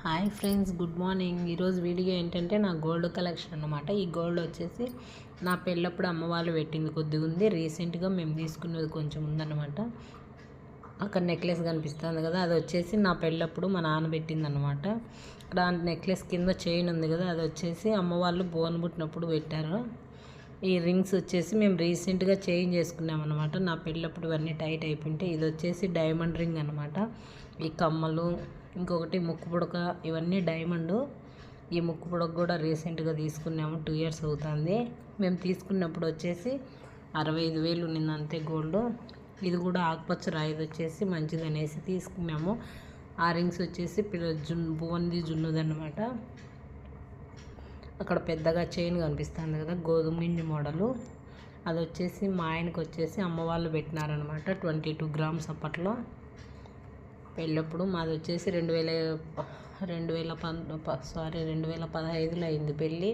Hi friends, good morning. ఈరోజు video ఏంటంటే నా గోల్డ్ కలెక్షన్ అన్నమాట. ఈ గోల్డ్ వచ్చేసి నా పెళ్ళప్పుడు అమ్మ వాళ్ళు పెట్టింది కొద్దిగా ఉంది. రీసెంట్గా మేము తీసుకున్నది కొంచెం ఉందన్నమాట. అక్కడ నెక్లెస్ కనిపిస్తుంది కదా, అది వచ్చేసి నా పెళ్ళప్పుడు మా నాన్న పెట్టింది అనమాట. దాని నెక్లెస్ కింద చైన్ ఉంది కదా, అది వచ్చేసి అమ్మ వాళ్ళు బోన్ పుట్టినప్పుడు పెట్టారు. ఈ రింగ్స్ వచ్చేసి మేము రీసెంట్గా చేంజ్ చేసుకున్నాం అనమాట. నా పెళ్ళప్పుడు ఇవన్నీ టైట్ అయిపోయింటే ఇది వచ్చేసి డైమండ్ రింగ్ అనమాట. ఈ కమ్మలు, ఇంకొకటి ముక్కు పుడక, ఇవన్నీ డైమండ్. ఈ ముక్కు పుడక కూడా రీసెంట్గా తీసుకున్నాము, 2 years అవుతుంది. మేము తీసుకున్నప్పుడు వచ్చేసి 65,000 ఉన్నింది అంతే గోల్డ్. ఇది కూడా ఆకుపచ్చ రాయిది వచ్చేసి మంచిది అనేసి తీసుకున్నాము. ఆ రింగ్స్ వచ్చేసి బువన్ది జున్నుది అనమాట. అక్కడ పెద్దగా చైన్ కనిపిస్తుంది కదా, గోధుమ గింజ మోడలు. అది వచ్చేసి మా ఆయనకి వచ్చేసి అమ్మ వాళ్ళు పెట్టినారనమాట. 22 grams అప్పట్లో పెళ్ళప్పుడు. మాది వచ్చేసి 2015లో అయింది పెళ్ళి,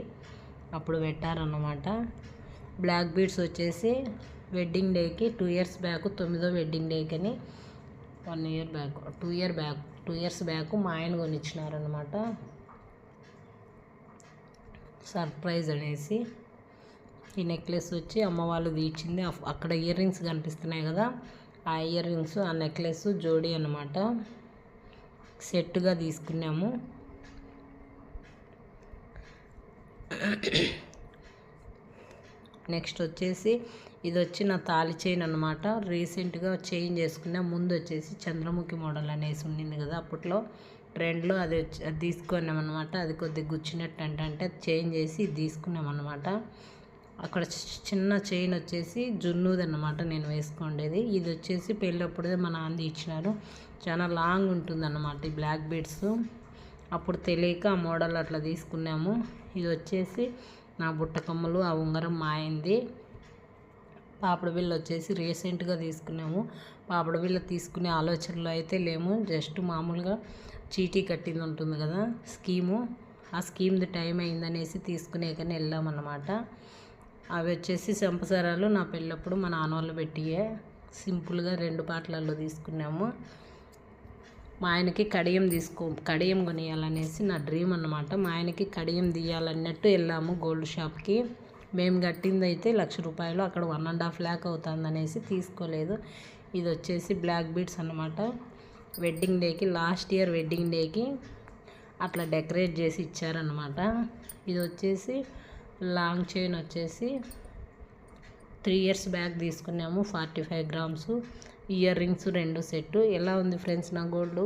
అప్పుడు పెట్టారన్నమాట. బ్లాక్ బీడ్స్ వచ్చేసి వెడ్డింగ్ డేకి 2 years బ్యాక్, 9వ వెడ్డింగ్ డేకి అని 1 year బ్యాక్, 2 years బ్యాక్ మా ఆయన కొనిచ్చినారనమాట, సర్ప్రైజ్ అనేసి. ఈ నెక్లెస్ వచ్చి అమ్మ వాళ్ళు తీర్చింది. అక్కడ ఇయర్ రింగ్స్ కనిపిస్తున్నాయి కదా, ఆ ఇయర్ రింగ్స్, ఆ నెక్లెస్ జోడీ అన్నమాట. సెట్గా తీసుకున్నాము. నెక్స్ట్ వచ్చేసి ఇది వచ్చి నా తాళి చైన్ అనమాట. రీసెంట్గా చేంజ్ చేసుకున్నా. ముందు వచ్చేసి చంద్రముఖి మోడల్ అనేసి ఉండింది కదా, అప్పట్లో ట్రెండ్లో అది తీసుకున్నాం అనమాట. అది కొద్దిగా గుచ్చినట్టు అంటే చేంజ్ చేసి ఇది తీసుకున్నాం అనమాట. అక్కడ చిన్న చైన్ వచ్చేసి జున్నుది అన్నమాట నేను వేసుకోండేది. ఇది వచ్చేసి పెళ్ళప్పుడే మా నాన్న ఇచ్చినారు. చాలా లాంగ్ ఉంటుంది అన్నమాట ఈ బ్లాక్ బీడ్స్. అప్పుడు తెలియక ఆ మోడల్ అట్లా తీసుకున్నాము. ఇది వచ్చేసి నా బుట్టకమ్మలు, ఆ ఉంగరం మా అయింది. పాపడ బిళ్ళ వచ్చేసి రీసెంట్గా తీసుకున్నాము. పాపడ బిళ్ళ తీసుకునే ఆలోచనలో అయితే లేము. జస్ట్ మామూలుగా చీటీ కట్టింది ఉంటుంది కదా స్కీము, ఆ స్కీమ్ది టైం అయిందనేసి తీసుకునేకని వెళ్ళామన్నమాట. అవి వచ్చేసి చెంపసరాలు నా పెళ్ళప్పుడు మా నాన్న వాళ్ళు పెట్టియే. సింపుల్గా 2 పాటలలో తీసుకున్నాము. మా ఆయనకి కడియం కొనియాలనేసి నా డ్రీమ్ అన్నమాట. మా ఆయనకి కడియం తీయాలన్నట్టు వెళ్ళాము గోల్డ్ షాప్కి. మేము కట్టింది అయితే ₹1,00,000, అక్కడ 1.5 lakh అవుతుంది అనేసి తీసుకోలేదు. ఇది వచ్చేసి బ్లాక్ బీడ్స్ అన్నమాట. వెడ్డింగ్ డేకి, లాస్ట్ ఇయర్ వెడ్డింగ్ డేకి అట్లా డెకరేట్ చేసి ఇచ్చారనమాట. ఇది వచ్చేసి లాంగ్ చైన్ వచ్చేసి 3 years బ్యాక్ తీసుకున్నాము, 45 grams. Ear rings 2 set. ఎలా ఉంది ఫ్రెండ్స్ నా గోల్డ్?